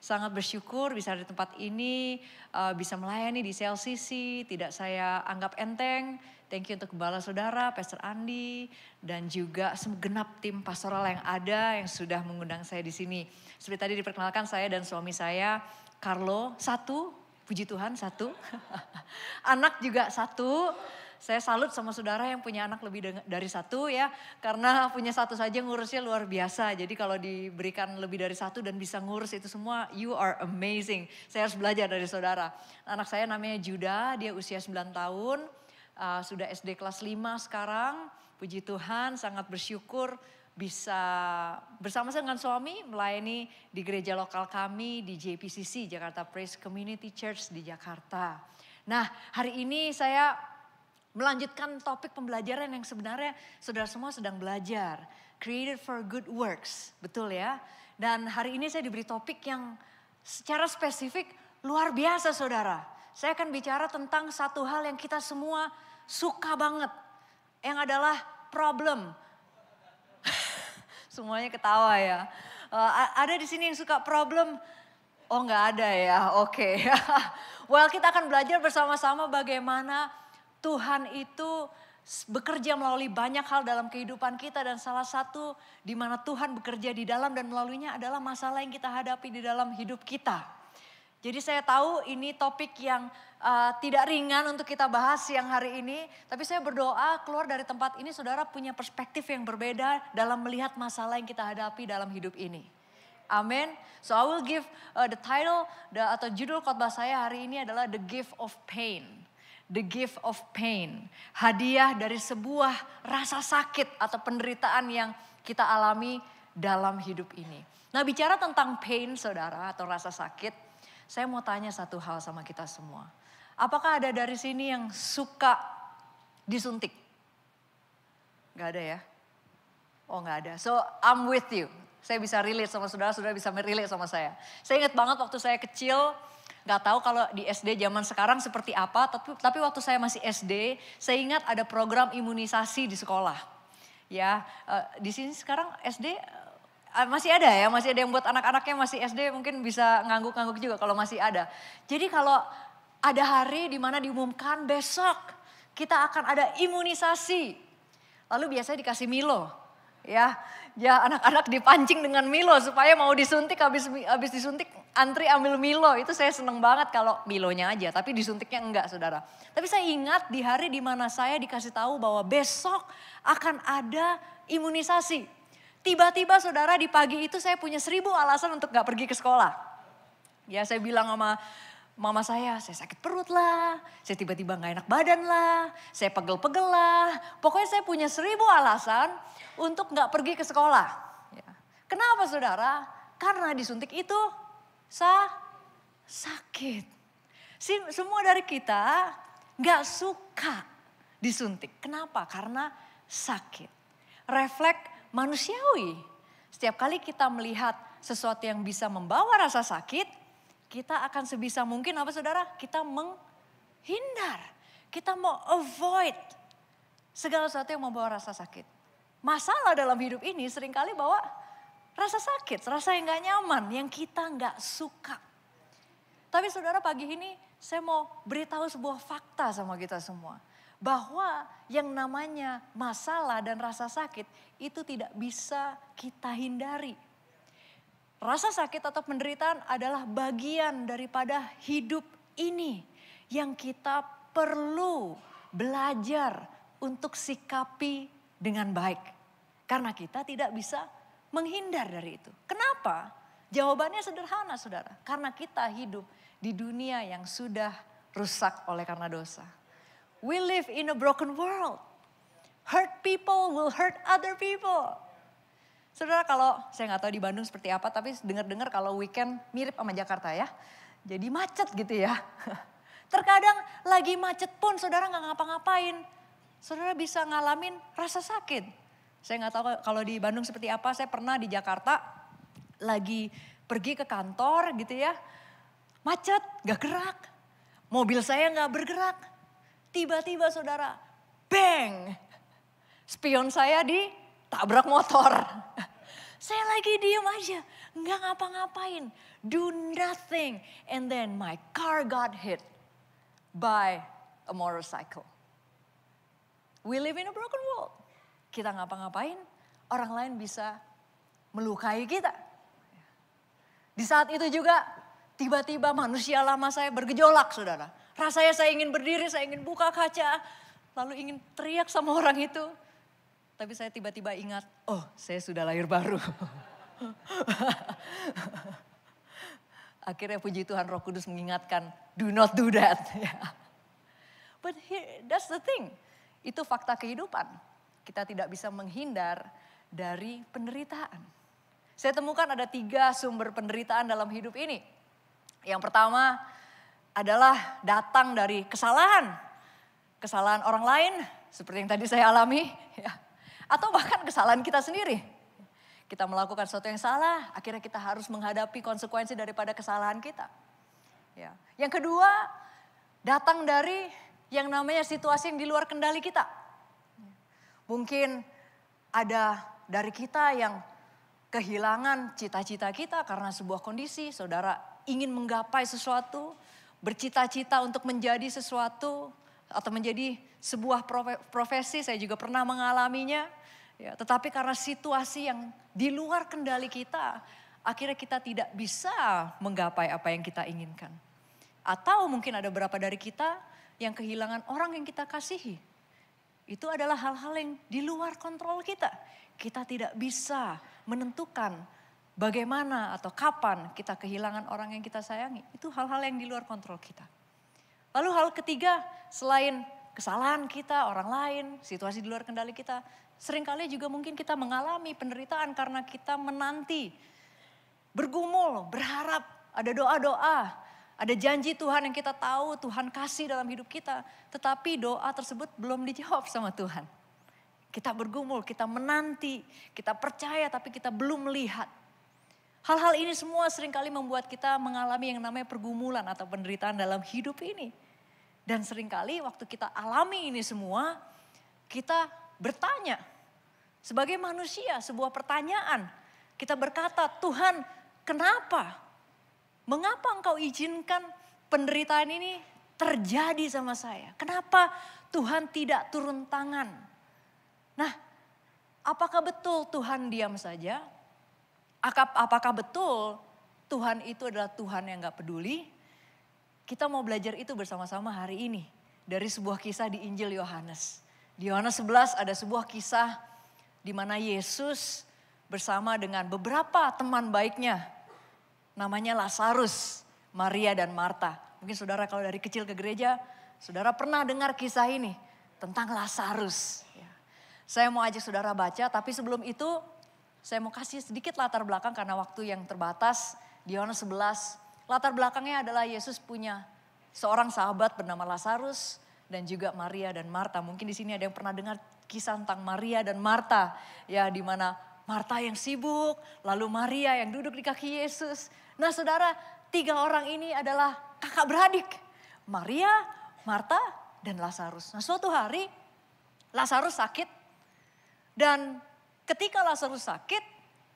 sangat bersyukur bisa di tempat ini, bisa melayani di CLCC, tidak saya anggap enteng. Thank you untuk Gembala Saudara, Pastor Andi, dan juga segenap tim pastoral yang ada yang sudah mengundang saya di sini. Seperti tadi diperkenalkan, saya dan suami saya, Carlo, satu, puji Tuhan satu. Anak juga satu. Saya salut sama saudara yang punya anak lebih dari satu ya. Karena punya satu saja ngurusnya luar biasa. Jadi kalau diberikan lebih dari satu dan bisa ngurus itu semua, you are amazing. Saya harus belajar dari saudara. Anak saya namanya Juda, dia usia 9 tahun. Sudah SD kelas 5 sekarang. Puji Tuhan, sangat bersyukur bisa bersama saya dengan suami melayani di gereja lokal kami di JPCC, Jakarta Praise Community Church di Jakarta. Nah, hari ini saya melanjutkan topik pembelajaran yang sebenarnya saudara semua sedang belajar. Created for good works, betul ya. Dan hari ini saya diberi topik yang secara spesifik luar biasa saudara. Saya akan bicara tentang satu hal yang kita semua suka banget. Yang adalah problem. Semuanya ketawa ya. Ada di sini yang suka problem? Oh nggak ada ya, oke. Well, kita akan belajar bersama-sama bagaimana Tuhan itu bekerja melalui banyak hal dalam kehidupan kita. Dan salah satu di mana Tuhan bekerja di dalam dan melaluinya adalah masalah yang kita hadapi di dalam hidup kita. Jadi saya tahu ini topik yang tidak ringan untuk kita bahas siang hari ini. Tapi saya berdoa keluar dari tempat ini saudara punya perspektif yang berbeda dalam melihat masalah yang kita hadapi dalam hidup ini. Amin. So I will give the title atau judul khotbah saya hari ini adalah The Gift of Pain. The gift of pain. Hadiah dari sebuah rasa sakit atau penderitaan yang kita alami dalam hidup ini. Nah bicara tentang pain saudara atau rasa sakit. Saya mau tanya satu hal sama kita semua. Apakah ada dari sini yang suka disuntik? Gak ada ya? Oh gak ada. So I'm with you. Saya bisa relate sama saudara, saudara bisa relate sama saya. Saya ingat banget waktu saya kecil. Gak tahu kalau di SD zaman sekarang seperti apa. Tapi waktu saya masih SD, saya ingat ada program imunisasi di sekolah. Ya, di sini sekarang SD masih ada ya, masih ada yang buat anak-anaknya masih SD mungkin bisa ngangguk-ngangguk juga kalau masih ada. Jadi kalau ada hari di mana diumumkan besok kita akan ada imunisasi. Lalu biasanya dikasih Milo. Ya anak-anak dipancing dengan Milo supaya mau disuntik, habis disuntik antri ambil Milo. Itu saya seneng banget kalau Milonya aja, tapi disuntiknya enggak saudara. Tapi saya ingat di hari di mana saya dikasih tahu bahwa besok akan ada imunisasi. Tiba-tiba saudara di pagi itu saya punya 1000 alasan untuk gak pergi ke sekolah. Ya saya bilang sama mama saya sakit perut lah, saya tiba-tiba gak enak badan lah, saya pegel-pegel lah. Pokoknya saya punya 1000 alasan untuk gak pergi ke sekolah. Ya. Kenapa saudara? Karena disuntik itu sakit. Semua dari kita gak suka disuntik. Kenapa? Karena sakit. Refleks manusiawi. Setiap kali kita melihat sesuatu yang bisa membawa rasa sakit, kita akan sebisa mungkin apa saudara? Kita menghindar. Kita mau avoid segala sesuatu yang membawa rasa sakit. Masalah dalam hidup ini seringkali bawa rasa sakit, rasa yang gak nyaman, yang kita gak suka. Tapi saudara pagi ini saya mau beritahu sebuah fakta sama kita semua. Bahwa yang namanya masalah dan rasa sakit itu tidak bisa kita hindari. Rasa sakit atau penderitaan adalah bagian daripada hidup ini yang kita perlu belajar untuk sikapi dengan baik. Karena kita tidak bisa menghindar dari itu. Kenapa? Jawabannya sederhana saudara. Karena kita hidup di dunia yang sudah rusak oleh karena dosa. We live in a broken world. Hurt people will hurt other people. Saudara kalau saya nggak tahu di Bandung seperti apa, tapi dengar-dengar kalau weekend mirip sama Jakarta ya. Jadi macet gitu ya. Terkadang lagi macet pun saudara nggak ngapa-ngapain. Saudara bisa ngalamin rasa sakit. Saya nggak tahu kalau di Bandung seperti apa. Saya pernah di Jakarta lagi pergi ke kantor gitu ya. Macet, nggak gerak. Mobil saya nggak bergerak. Tiba-tiba saudara, bang, spion saya ditabrak motor. Saya lagi diem aja, nggak ngapa-ngapain. Do nothing. And then my car got hit by a motorcycle. We live in a broken world. Kita ngapa-ngapain, orang lain bisa melukai kita. Di saat itu juga tiba-tiba manusia lama saya bergejolak, saudara. Rasanya saya ingin berdiri, saya ingin buka kaca, lalu ingin teriak sama orang itu. Tapi saya tiba-tiba ingat, oh saya sudah lahir baru. Akhirnya puji Tuhan Roh Kudus mengingatkan, do not do that. But that's the thing, itu fakta kehidupan. Kita tidak bisa menghindar dari penderitaan. Saya temukan ada 3 sumber penderitaan dalam hidup ini. Yang pertama adalah datang dari kesalahan. Kesalahan orang lain, seperti yang tadi saya alami. Atau bahkan kesalahan kita sendiri. Kita melakukan sesuatu yang salah, akhirnya kita harus menghadapi konsekuensi daripada kesalahan kita. Yang kedua, datang dari yang namanya situasi yang di luar kendali kita. Mungkin ada dari kita yang kehilangan cita-cita kita karena sebuah kondisi. Saudara ingin menggapai sesuatu, bercita-cita untuk menjadi sesuatu atau menjadi sebuah profesi. Saya juga pernah mengalaminya. Tetapi karena situasi yang di luar kendali kita, akhirnya kita tidak bisa menggapai apa yang kita inginkan. Atau mungkin ada beberapa dari kita yang kehilangan orang yang kita kasihi. Itu adalah hal-hal yang di luar kontrol kita. Kita tidak bisa menentukan bagaimana atau kapan kita kehilangan orang yang kita sayangi. Itu hal-hal yang di luar kontrol kita. Lalu hal ketiga, selain kesalahan kita, orang lain, situasi di luar kendali kita, seringkali juga mungkin kita mengalami penderitaan karena kita menanti, bergumul, berharap, ada doa-doa, ada janji Tuhan yang kita tahu Tuhan kasih dalam hidup kita. Tetapi doa tersebut belum dijawab sama Tuhan. Kita bergumul, kita menanti, kita percaya tapi kita belum melihat. Hal-hal ini semua seringkali membuat kita mengalami yang namanya pergumulan atau penderitaan dalam hidup ini. Dan seringkali waktu kita alami ini semua, kita bertanya sebagai manusia sebuah pertanyaan. Kita berkata, Tuhan kenapa? Mengapa engkau izinkan penderitaan ini terjadi sama saya? Kenapa Tuhan tidak turun tangan? Nah, apakah betul Tuhan diam saja? Apakah betul Tuhan itu adalah Tuhan yang gak peduli? Kita mau belajar itu bersama-sama hari ini. Dari sebuah kisah di Injil Yohanes. Di Yohanes 11 ada sebuah kisah di mana Yesus bersama dengan beberapa teman baiknya. Namanya Lazarus, Maria dan Marta. Mungkin saudara kalau dari kecil ke gereja, saudara pernah dengar kisah ini tentang Lazarus. Saya mau ajak saudara baca, tapi sebelum itu saya mau kasih sedikit latar belakang karena waktu yang terbatas. Di Yohanes 11, latar belakangnya adalah Yesus punya seorang sahabat bernama Lazarus dan juga Maria dan Marta. Mungkin di sini ada yang pernah dengar kisah tentang Maria dan Marta. Ya, di mana Marta yang sibuk, lalu Maria yang duduk di kaki Yesus. Nah saudara, 3 orang ini adalah kakak beradik. Maria, Marta, dan Lazarus. Nah suatu hari Lazarus sakit. Dan ketika Lazarus sakit,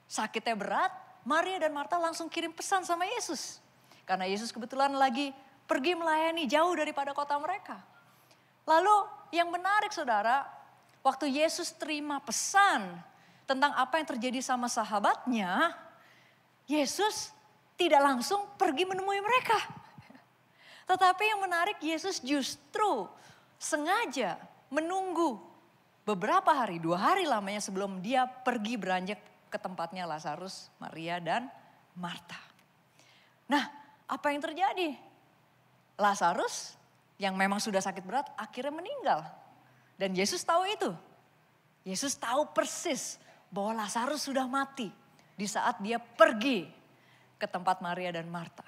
sakitnya berat, Maria dan Marta langsung kirim pesan sama Yesus. Karena Yesus kebetulan lagi pergi melayani jauh daripada kota mereka. Lalu yang menarik saudara, waktu Yesus terima pesan tentang apa yang terjadi sama sahabatnya, Yesus tidak langsung pergi menemui mereka. Tetapi yang menarik, Yesus justru sengaja menunggu beberapa hari, 2 hari lamanya sebelum dia pergi beranjak ke tempatnya Lazarus, Maria dan Marta. Nah, apa yang terjadi? Lazarus yang memang sudah sakit berat akhirnya meninggal. Dan Yesus tahu itu. Yesus tahu persis bahwa Lazarus sudah mati di saat dia pergi ke tempat Maria dan Marta.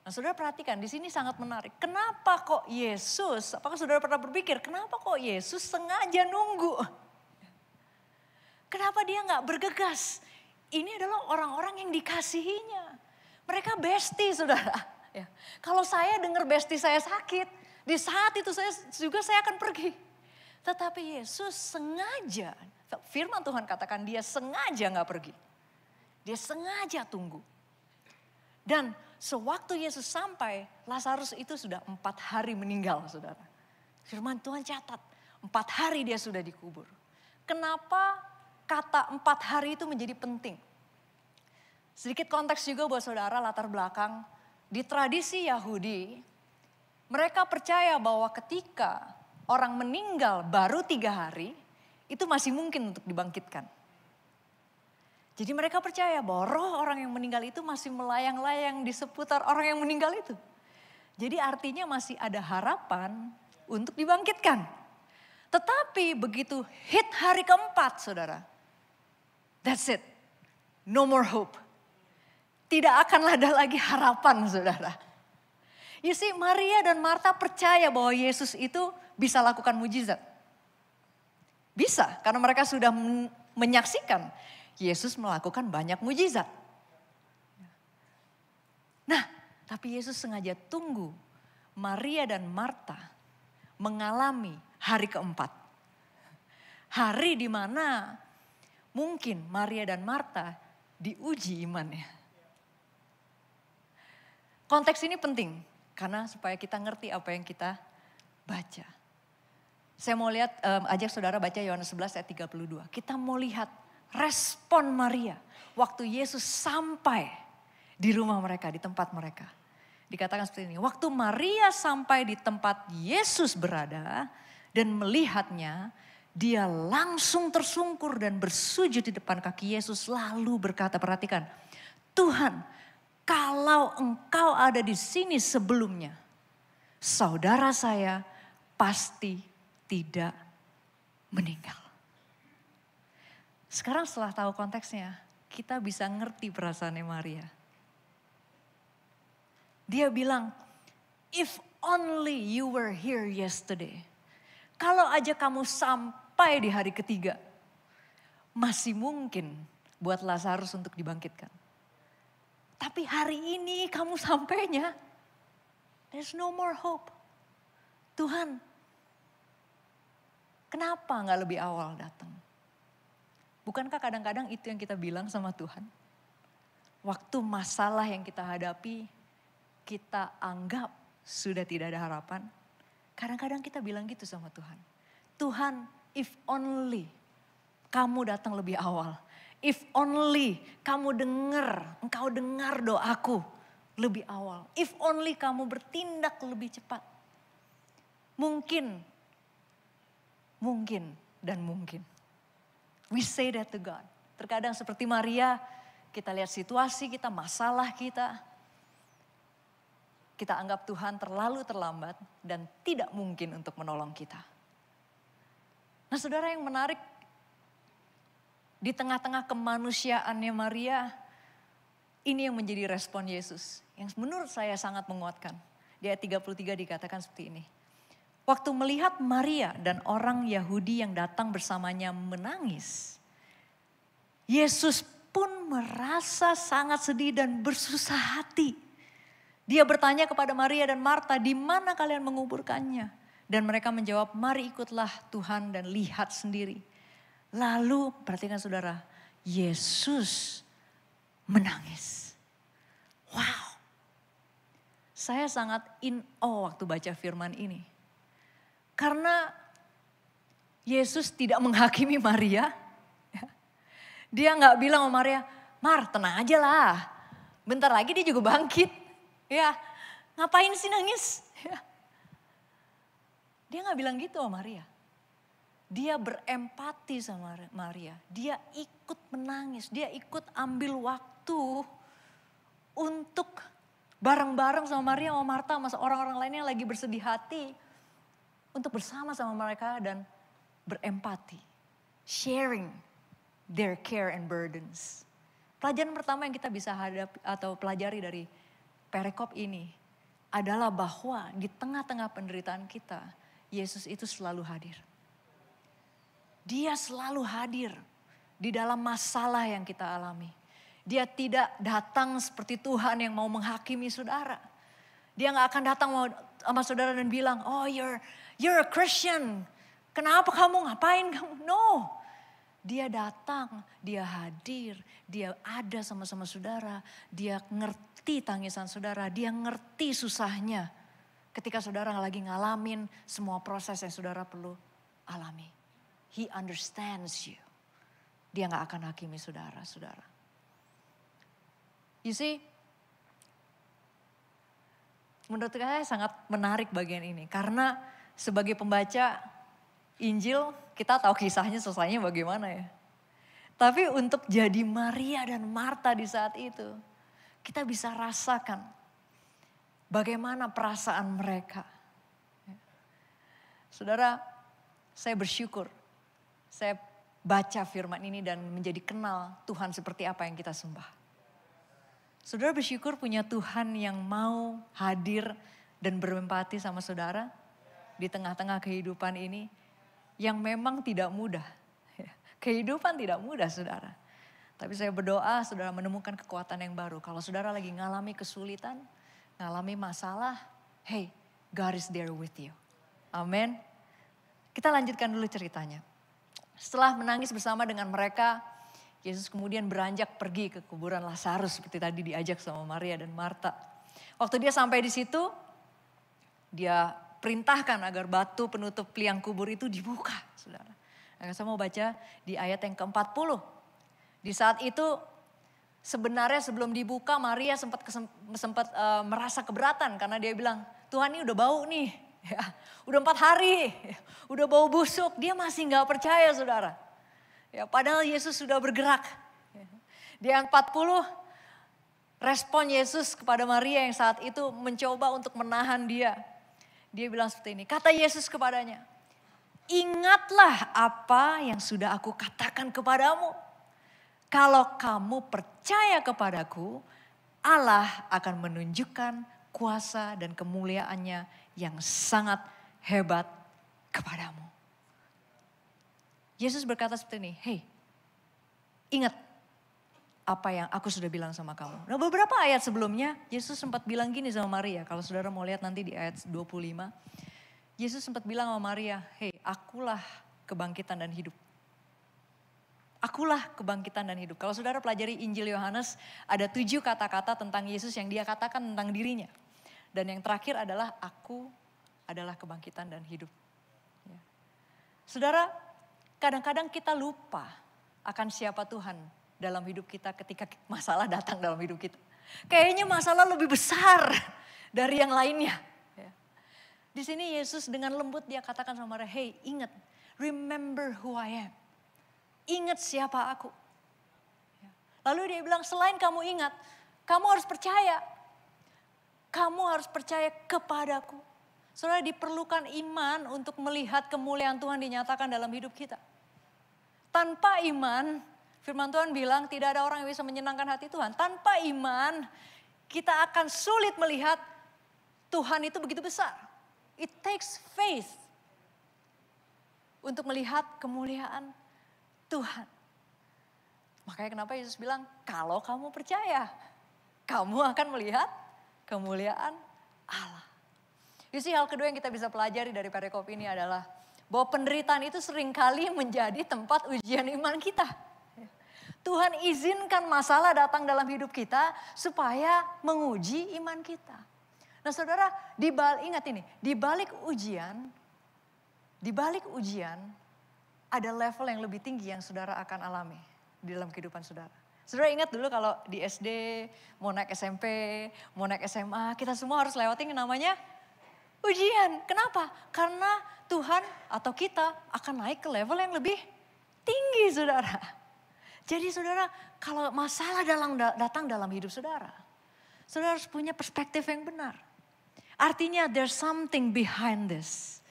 Nah saudara perhatikan, di sini sangat menarik. Kenapa kok Yesus, apakah saudara pernah berpikir, kenapa kok Yesus sengaja nunggu? Kenapa dia gak bergegas? Ini adalah orang-orang yang dikasihinya. Mereka bestie saudara. Ya. Kalau saya dengar bestie saya sakit, di saat itu saya akan pergi. Tetapi Yesus sengaja, firman Tuhan katakan dia sengaja gak pergi. Dia sengaja tunggu. Dan sewaktu Yesus sampai, Lazarus itu sudah 4 hari meninggal, saudara. Firman Tuhan catat, 4 hari dia sudah dikubur. Kenapa kata 4 hari itu menjadi penting? Sedikit konteks juga buat saudara, latar belakang. Di tradisi Yahudi, mereka percaya bahwa ketika orang meninggal baru 3 hari, itu masih mungkin untuk dibangkitkan. Jadi mereka percaya bahwa roh orang yang meninggal itu masih melayang-layang di seputar orang yang meninggal itu. Jadi artinya masih ada harapan untuk dibangkitkan. Tetapi begitu hit hari keempat, saudara. That's it. No more hope. Tidak akan ada lagi harapan, saudara. You see, Maria dan Marta percaya bahwa Yesus itu bisa lakukan mujizat. Bisa, karena mereka sudah menyaksikan Yesus melakukan banyak mujizat. Nah, tapi Yesus sengaja tunggu Maria dan Marta mengalami hari keempat. Hari di mana mungkin Maria dan Marta diuji imannya. Konteks ini penting karena supaya kita ngerti apa yang kita baca. Saya mau lihat, ajak saudara baca Yohanes 11 ayat 32. Kita mau lihat respon Maria waktu Yesus sampai di rumah mereka, di tempat mereka. Dikatakan seperti ini, waktu Maria sampai di tempat Yesus berada dan melihatnya, dia langsung tersungkur dan bersujud di depan kaki Yesus lalu berkata, perhatikan, Tuhan, kalau engkau ada di sini sebelumnya, saudara saya pasti tidak meninggal. Sekarang setelah tahu konteksnya, kita bisa ngerti perasaannya Maria. Dia bilang, if only you were here yesterday. Kalau aja kamu sampai di hari ketiga, masih mungkin buat Lazarus untuk dibangkitkan. Tapi hari ini kamu sampainya, there's no more hope. Tuhan, kenapa gak lebih awal datang? Bukankah kadang-kadang itu yang kita bilang sama Tuhan? Waktu masalah yang kita hadapi, kita anggap sudah tidak ada harapan. Kadang-kadang kita bilang gitu sama Tuhan. Tuhan, if only kamu datang lebih awal. If only kamu engkau dengar doaku lebih awal. If only kamu bertindak lebih cepat. Mungkin dan mungkin. We say that to God. Terkadang seperti Maria, kita lihat situasi kita, masalah kita. Kita anggap Tuhan terlalu terlambat dan tidak mungkin untuk menolong kita. Nah saudara, yang menarik, di tengah-tengah kemanusiaannya Maria, ini yang menjadi respon Yesus. Yang menurut saya sangat menguatkan. Di ayat 33 dikatakan seperti ini. Waktu melihat Maria dan orang Yahudi yang datang bersamanya menangis, Yesus pun merasa sangat sedih dan bersusah hati. Dia bertanya kepada Maria dan Marta, di mana kalian menguburkannya? Dan mereka menjawab, mari ikutlah Tuhan dan lihat sendiri. Lalu perhatikan saudara, Yesus menangis. Wow, saya sangat in awe waktu baca firman ini. Karena Yesus tidak menghakimi Maria. Dia gak bilang sama Maria, Mar tenang aja lah. Bentar lagi dia juga bangkit. Ya, ngapain sih nangis? Ya. Dia gak bilang gitu sama Maria. Dia berempati sama Maria. Dia ikut menangis. Dia ikut ambil waktu untuk bareng-bareng sama Maria, sama Marta, sama orang-orang lainnya yang lagi bersedih hati. Untuk bersama sama mereka dan berempati. Sharing their care and burdens. Pelajaran pertama yang kita bisa hadapi atau pelajari dari perikop ini adalah bahwa di tengah-tengah penderitaan kita, Yesus itu selalu hadir. Dia selalu hadir di dalam masalah yang kita alami. Dia tidak datang seperti Tuhan yang mau menghakimi saudara. Dia gak akan datang sama saudara dan bilang, oh you're a Christian. Kenapa kamu ngapain kamu? No. Dia datang, dia hadir, dia ada sama-sama saudara. Dia ngerti tangisan saudara, dia ngerti susahnya. Ketika saudara lagi ngalamin semua proses yang saudara perlu alami. He understands you. Dia gak akan hakimi saudara. You see, menurut saya sangat menarik bagian ini. Karena sebagai pembaca Injil, kita tahu kisahnya selesainya bagaimana ya. Tapi untuk jadi Maria dan Marta di saat itu, kita bisa rasakan bagaimana perasaan mereka. Saudara, saya bersyukur. Saya baca firman ini dan menjadi kenal Tuhan seperti apa yang kita sembah. Saudara bersyukur punya Tuhan yang mau hadir dan berempati sama saudara di tengah-tengah kehidupan ini yang memang tidak mudah. Kehidupan tidak mudah saudara. Tapi saya berdoa saudara menemukan kekuatan yang baru. Kalau saudara lagi ngalami kesulitan, ngalami masalah, hey, God is there with you. Amin. Kita lanjutkan dulu ceritanya. Setelah menangis bersama dengan mereka, Yesus kemudian beranjak pergi ke kuburan Lazarus seperti tadi diajak sama Maria dan Marta. Waktu dia sampai di situ, dia perintahkan agar batu penutup liang kubur itu dibuka, saudara. Saya mau baca di ayat yang ke-40. Di saat itu sebenarnya sebelum dibuka Maria sempat merasa keberatan karena dia bilang, Tuhan ini udah bau nih, ya, udah 4 hari, udah bau busuk, dia masih nggak percaya saudara. Ya, padahal Yesus sudah bergerak. Di ayat 40 respon Yesus kepada Maria yang saat itu mencoba untuk menahan dia. Dia bilang seperti ini, kata Yesus kepadanya, ingatlah apa yang sudah aku katakan kepadamu. Kalau kamu percaya kepadaku, Allah akan menunjukkan kuasa dan kemuliaannya yang sangat hebat kepadamu. Yesus berkata seperti ini, hey, ingat apa yang aku sudah bilang sama kamu. Nah beberapa ayat sebelumnya Yesus sempat bilang gini sama Maria. Kalau saudara mau lihat nanti di ayat 25. Yesus sempat bilang sama Maria, hey, akulah kebangkitan dan hidup. Akulah kebangkitan dan hidup. Kalau saudara pelajari Injil Yohanes, ada 7 kata-kata tentang Yesus yang dia katakan tentang dirinya. Dan yang terakhir adalah aku adalah kebangkitan dan hidup. Ya. Saudara, kadang-kadang kita lupa akan siapa Tuhan dalam hidup kita ketika masalah datang dalam hidup kita. Kayaknya masalah lebih besar dari yang lainnya. Ya. Di sini Yesus dengan lembut dia katakan sama Maria, hey, ingat, remember who I am. Ingat siapa aku. Lalu dia bilang selain kamu ingat, kamu harus percaya. Kamu harus percaya kepadaku. Saudara diperlukan iman untuk melihat kemuliaan Tuhan dinyatakan dalam hidup kita. Tanpa iman, firman Tuhan bilang tidak ada orang yang bisa menyenangkan hati Tuhan. Tanpa iman kita akan sulit melihat Tuhan itu begitu besar. It takes faith untuk melihat kemuliaan Tuhan. Makanya kenapa Yesus bilang, kalau kamu percaya, kamu akan melihat kemuliaan Allah. Jadi hal kedua yang kita bisa pelajari dari perikop ini adalah bahwa penderitaan itu seringkali menjadi tempat ujian iman kita. Tuhan izinkan masalah datang dalam hidup kita supaya menguji iman kita. Nah saudara, ingat ini, di balik ujian, ada level yang lebih tinggi yang saudara akan alami di dalam kehidupan saudara. Saudara ingat dulu kalau di SD, mau naik SMP, mau naik SMA, kita semua harus lewatin yang namanya ujian. Kenapa? Karena Tuhan atau kita akan naik ke level yang lebih tinggi saudara. Jadi saudara kalau masalah datang dalam hidup saudara, saudara harus punya perspektif yang benar. Artinya there's something behind this.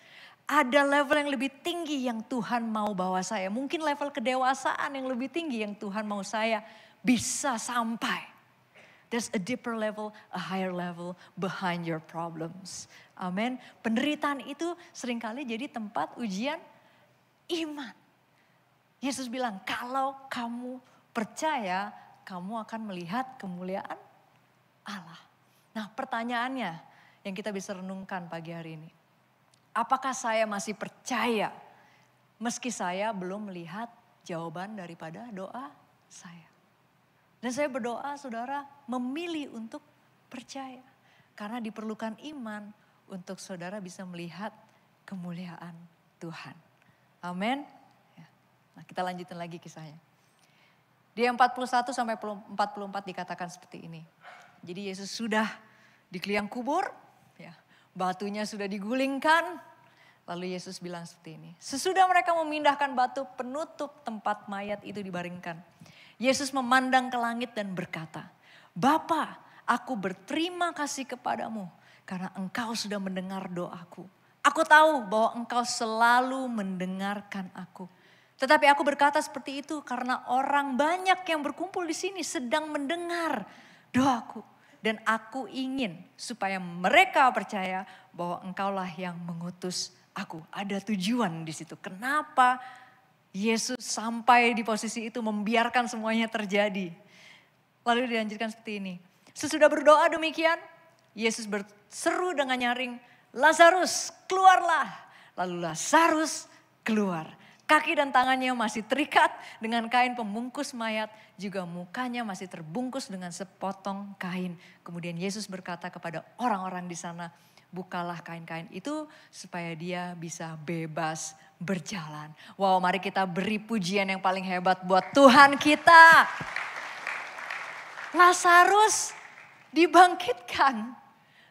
Ada level yang lebih tinggi yang Tuhan mau bawa saya. Mungkin level kedewasaan yang lebih tinggi yang Tuhan mau saya bisa sampai. There's a deeper level, a higher level behind your problems. Amin. Penderitaan itu seringkali jadi tempat ujian iman. Yesus bilang kalau kamu percaya kamu akan melihat kemuliaan Allah. Nah pertanyaannya yang kita bisa renungkan pagi hari ini. Apakah saya masih percaya meski saya belum melihat jawaban daripada doa saya. Dan saya berdoa saudara memilih untuk percaya. Karena diperlukan iman untuk saudara bisa melihat kemuliaan Tuhan. Amin. Nah, kita lanjutin lagi kisahnya. Di 41 sampai 44 dikatakan seperti ini. Jadi Yesus sudah di liang kubur, ya, batunya sudah digulingkan. Lalu Yesus bilang seperti ini. Sesudah mereka memindahkan batu penutup tempat mayat itu dibaringkan. Yesus memandang ke langit dan berkata, Bapa, aku berterima kasih kepadamu karena engkau sudah mendengar doaku. Aku tahu bahwa engkau selalu mendengarkan aku. Tetapi aku berkata seperti itu karena orang banyak yang berkumpul di sini sedang mendengar doaku. Dan aku ingin supaya mereka percaya bahwa engkaulah yang mengutus aku. Ada tujuan di situ. Kenapa Yesus sampai di posisi itu membiarkan semuanya terjadi. Lalu dilanjutkan seperti ini. Sesudah berdoa demikian, Yesus berseru dengan nyaring, Lazarus keluarlah. Lalu Lazarus keluar. Kaki dan tangannya masih terikat dengan kain pembungkus mayat. Juga mukanya masih terbungkus dengan sepotong kain. Kemudian Yesus berkata kepada orang-orang di sana, bukalah kain-kain itu supaya dia bisa bebas berjalan. Wow, mari kita beri pujian yang paling hebat buat Tuhan kita. Lazarus dibangkitkan.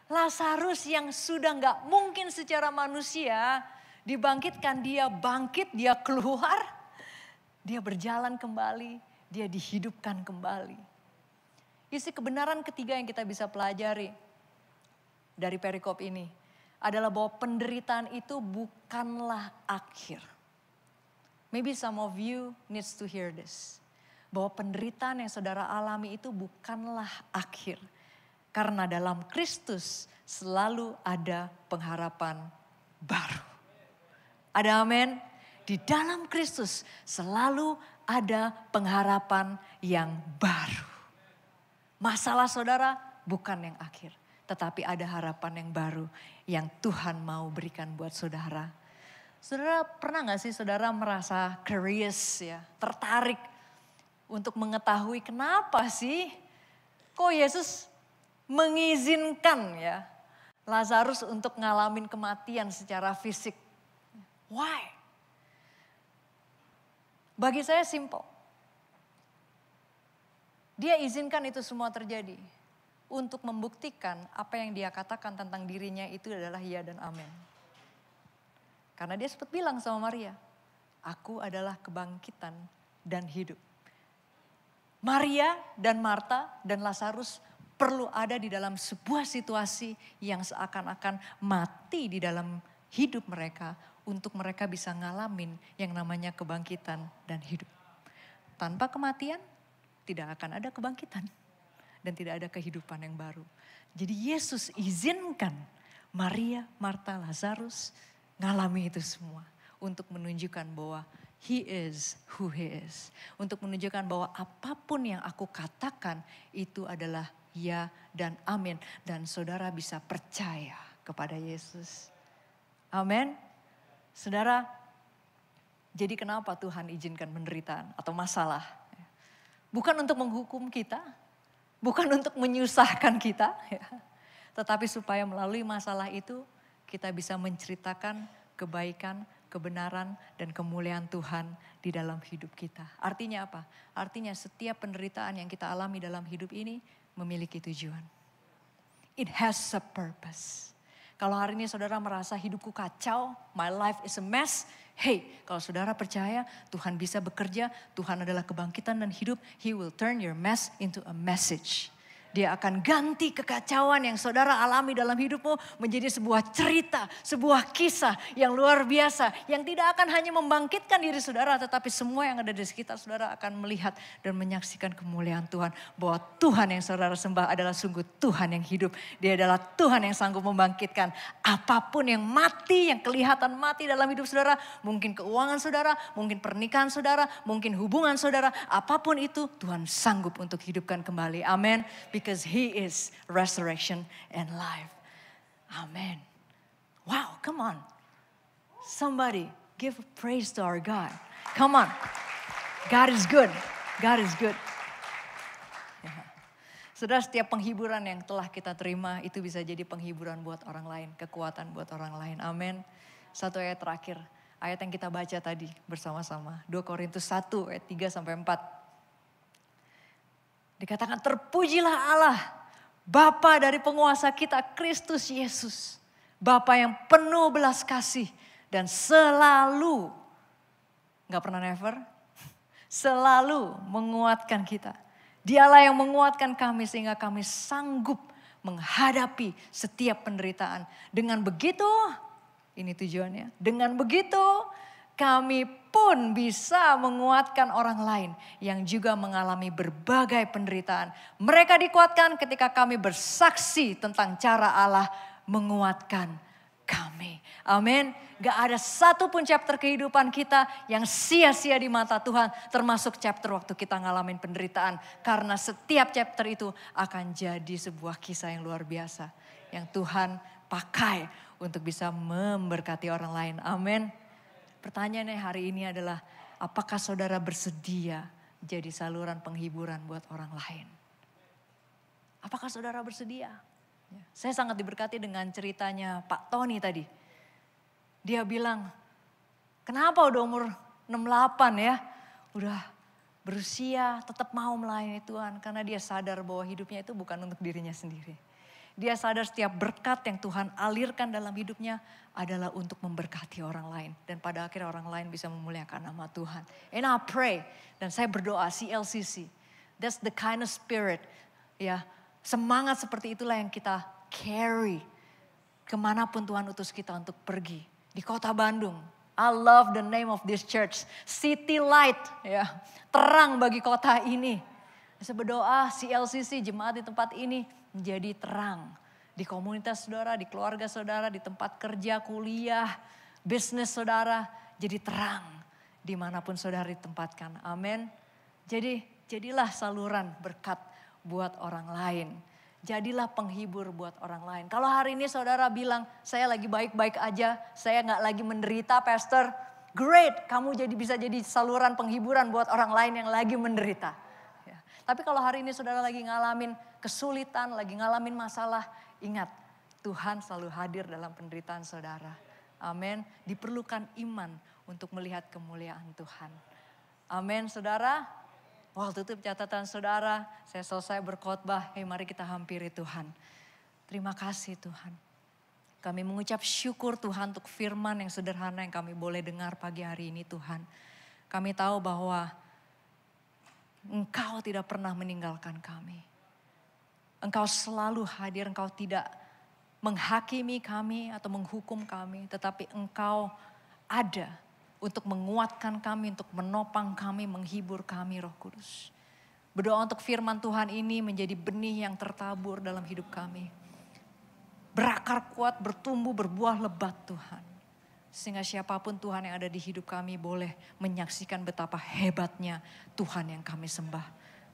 Lazarus yang sudah gak mungkin secara manusia dibangkitkan, dia bangkit, dia keluar, dia berjalan kembali, dia dihidupkan kembali. Isi kebenaran ketiga yang kita bisa pelajari dari perikop ini adalah bahwa penderitaan itu bukanlah akhir. Maybe some of you needs to hear this. Bahwa penderitaan yang saudara alami itu bukanlah akhir. Karena dalam Kristus selalu ada pengharapan baru. Ada amin? Di dalam Kristus selalu ada pengharapan yang baru. Masalah saudara bukan yang akhir. Tetapi ada harapan yang baru yang Tuhan mau berikan buat saudara. Saudara pernah gak sih saudara merasa curious ya, tertarik untuk mengetahui kenapa sih kok Yesus mengizinkan ya Lazarus untuk ngalamin kematian secara fisik. Why? Bagi saya simple. Dia izinkan itu semua terjadi untuk membuktikan apa yang dia katakan tentang dirinya itu adalah ya dan amin. Karena dia sempat bilang sama Maria, aku adalah kebangkitan dan hidup. Maria dan Marta dan Lazarus perlu ada di dalam sebuah situasi yang seakan-akan mati di dalam hidup mereka untuk mereka bisa ngalamin yang namanya kebangkitan dan hidup. Tanpa kematian tidak akan ada kebangkitan dan tidak ada kehidupan yang baru. Jadi Yesus izinkan Maria, Marta, Lazarus ngalami itu semua untuk menunjukkan bahwa He is who He is. Untuk menunjukkan bahwa apapun yang aku katakan itu adalah ya dan amin. Dan saudara bisa percaya kepada Yesus. Amin. Saudara, jadi kenapa Tuhan izinkan penderitaan atau masalah? Bukan untuk menghukum kita, bukan untuk menyusahkan kita. Tetapi supaya melalui masalah itu kita bisa menceritakan kebaikan, kebenaran dan kemuliaan Tuhan di dalam hidup kita. Artinya apa? Artinya setiap penderitaan yang kita alami dalam hidup ini memiliki tujuan. It has a purpose. Kalau hari ini saudara merasa hidupku kacau, my life is a mess. Hey, kalau saudara percaya Tuhan bisa bekerja, Tuhan adalah kebangkitan dan hidup, He will turn your mess into a message. Dia akan ganti kekacauan yang saudara alami dalam hidupmu menjadi sebuah cerita, sebuah kisah yang luar biasa. Yang tidak akan hanya membangkitkan diri saudara, tetapi semua yang ada di sekitar saudara akan melihat dan menyaksikan kemuliaan Tuhan. Bahwa Tuhan yang saudara sembah adalah sungguh Tuhan yang hidup. Dia adalah Tuhan yang sanggup membangkitkan apapun yang mati, yang kelihatan mati dalam hidup saudara. Mungkin keuangan saudara, mungkin pernikahan saudara, mungkin hubungan saudara. Apapun itu Tuhan sanggup untuk hidupkan kembali. Amin. Because He is resurrection and life. Amen. Wow, come on. Somebody give praise to our God. Come on. God is good. God is good. Ya. Saudara, setiap penghiburan yang telah kita terima itu bisa jadi penghiburan buat orang lain. Kekuatan buat orang lain. Amin. Satu ayat terakhir. Ayat yang kita baca tadi bersama-sama. 2 Korintus 1 ayat 3-4. Dikatakan terpujilah Allah. Bapa dari penguasa kita Kristus Yesus. Bapa yang penuh belas kasih. Dan selalu, gak pernah never, selalu menguatkan kita. Dialah yang menguatkan kami sehingga kami sanggup menghadapi setiap penderitaan. Dengan begitu, ini tujuannya. Dengan begitu kami pun bisa menguatkan orang lain yang juga mengalami berbagai penderitaan. Mereka dikuatkan ketika kami bersaksi tentang cara Allah menguatkan kami. Amin. Gak ada satu pun chapter kehidupan kita yang sia-sia di mata Tuhan. Termasuk chapter waktu kita ngalamin penderitaan. Karena setiap chapter itu akan jadi sebuah kisah yang luar biasa. Yang Tuhan pakai untuk bisa memberkati orang lain. Amin. Pertanyaannya hari ini adalah, apakah saudara bersedia jadi saluran penghiburan buat orang lain? Apakah saudara bersedia? Saya sangat diberkati dengan ceritanya Pak Tony tadi. Dia bilang, kenapa udah umur 68 ya, udah berusia tetap mau melayani Tuhan. Karena dia sadar bahwa hidupnya itu bukan untuk dirinya sendiri. Dia sadar setiap berkat yang Tuhan alirkan dalam hidupnya adalah untuk memberkati orang lain. Dan pada akhirnya orang lain bisa memuliakan nama Tuhan. And I pray, dan saya berdoa CLCC, that's the kind of spirit, ya, semangat seperti itulah yang kita carry kemanapun Tuhan utus kita untuk pergi. Di kota Bandung, I love the name of this church, City Light, ya, terang bagi kota ini. Saya berdoa CLCC, jemaat di tempat ini menjadi terang. Di komunitas saudara, di keluarga saudara, di tempat kerja, kuliah, bisnis saudara, jadi terang dimanapun saudara ditempatkan. Amin. Jadilah saluran berkat buat orang lain. Jadilah penghibur buat orang lain. Kalau hari ini saudara bilang, saya lagi baik-baik aja, saya gak lagi menderita pastor. Great, kamu bisa jadi saluran penghiburan buat orang lain yang lagi menderita. Ya. Tapi kalau hari ini saudara lagi ngalamin kesulitan, lagi ngalamin masalah, ingat Tuhan selalu hadir dalam penderitaan saudara. Amin. Diperlukan iman untuk melihat kemuliaan Tuhan. Amin saudara. Waktu itu catatan saudara, saya selesai berkhotbah, mari kita hampiri Tuhan. Terima kasih Tuhan. Kami mengucap syukur Tuhan untuk firman yang sederhana yang kami boleh dengar pagi hari ini Tuhan. Kami tahu bahwa Engkau tidak pernah meninggalkan kami. Engkau selalu hadir, Engkau tidak menghakimi kami atau menghukum kami. Tetapi Engkau ada untuk menguatkan kami, untuk menopang kami, menghibur kami Roh Kudus. Berdoa untuk firman Tuhan ini menjadi benih yang tertabur dalam hidup kami. Berakar kuat, bertumbuh, berbuah lebat Tuhan. Sehingga siapapun Tuhan yang ada di hidup kami boleh menyaksikan betapa hebatnya Tuhan yang kami sembah.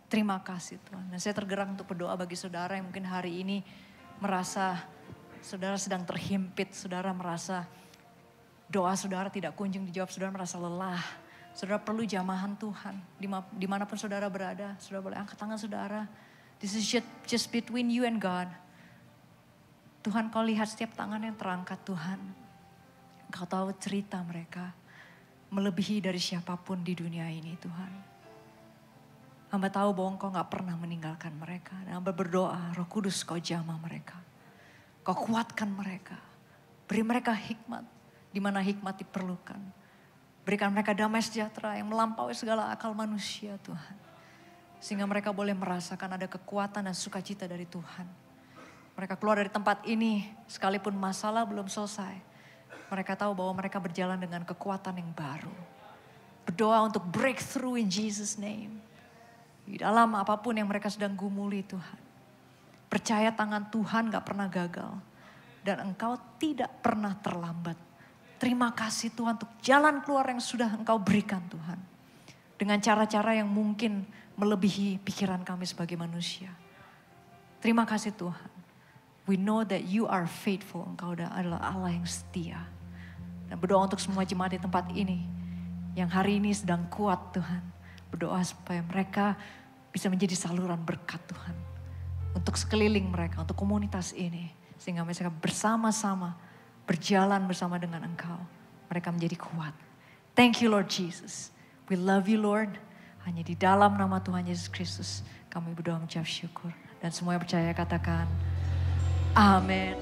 Terima kasih Tuhan. Dan saya tergerak untuk berdoa bagi saudara yang mungkin hari ini merasa saudara sedang terhimpit, saudara merasa doa saudara tidak kunjung dijawab, saudara merasa lelah. Saudara perlu jamahan Tuhan. Dimanapun saudara berada, saudara boleh angkat tangan saudara. This is just between you and God. Tuhan, kau lihat setiap tangan yang terangkat Tuhan. Kau tahu cerita mereka melebihi dari siapapun di dunia ini Tuhan. Hamba tahu bahwa Engkau gak pernah meninggalkan mereka. Dan hamba berdoa, Roh Kudus kau jamah mereka. Kau kuatkan mereka. Beri mereka hikmat. Di mana hikmat diperlukan. Berikan mereka damai sejahtera yang melampaui segala akal manusia Tuhan. Sehingga mereka boleh merasakan ada kekuatan dan sukacita dari Tuhan. Mereka keluar dari tempat ini sekalipun masalah belum selesai. Mereka tahu bahwa mereka berjalan dengan kekuatan yang baru. Berdoa untuk breakthrough in Jesus name. Di dalam apapun yang mereka sedang gumuli Tuhan. Percaya tangan Tuhan gak pernah gagal. Dan Engkau tidak pernah terlambat. Terima kasih Tuhan untuk jalan keluar yang sudah Engkau berikan Tuhan. Dengan cara-cara yang mungkin melebihi pikiran kami sebagai manusia. Terima kasih Tuhan. We know that you are faithful. Engkau adalah Allah yang setia. Dan berdoa untuk semua jemaat di tempat ini. Yang hari ini sedang kuat Tuhan. Berdoa supaya mereka bisa menjadi saluran berkat Tuhan. Untuk sekeliling mereka, untuk komunitas ini. Sehingga mereka bersama-sama berjalan bersama dengan Engkau. Mereka menjadi kuat. Thank you Lord Jesus. We love you Lord. Hanya di dalam nama Tuhan Yesus Kristus kami berdoa mengucap syukur. Dan semua yang percaya katakan amin.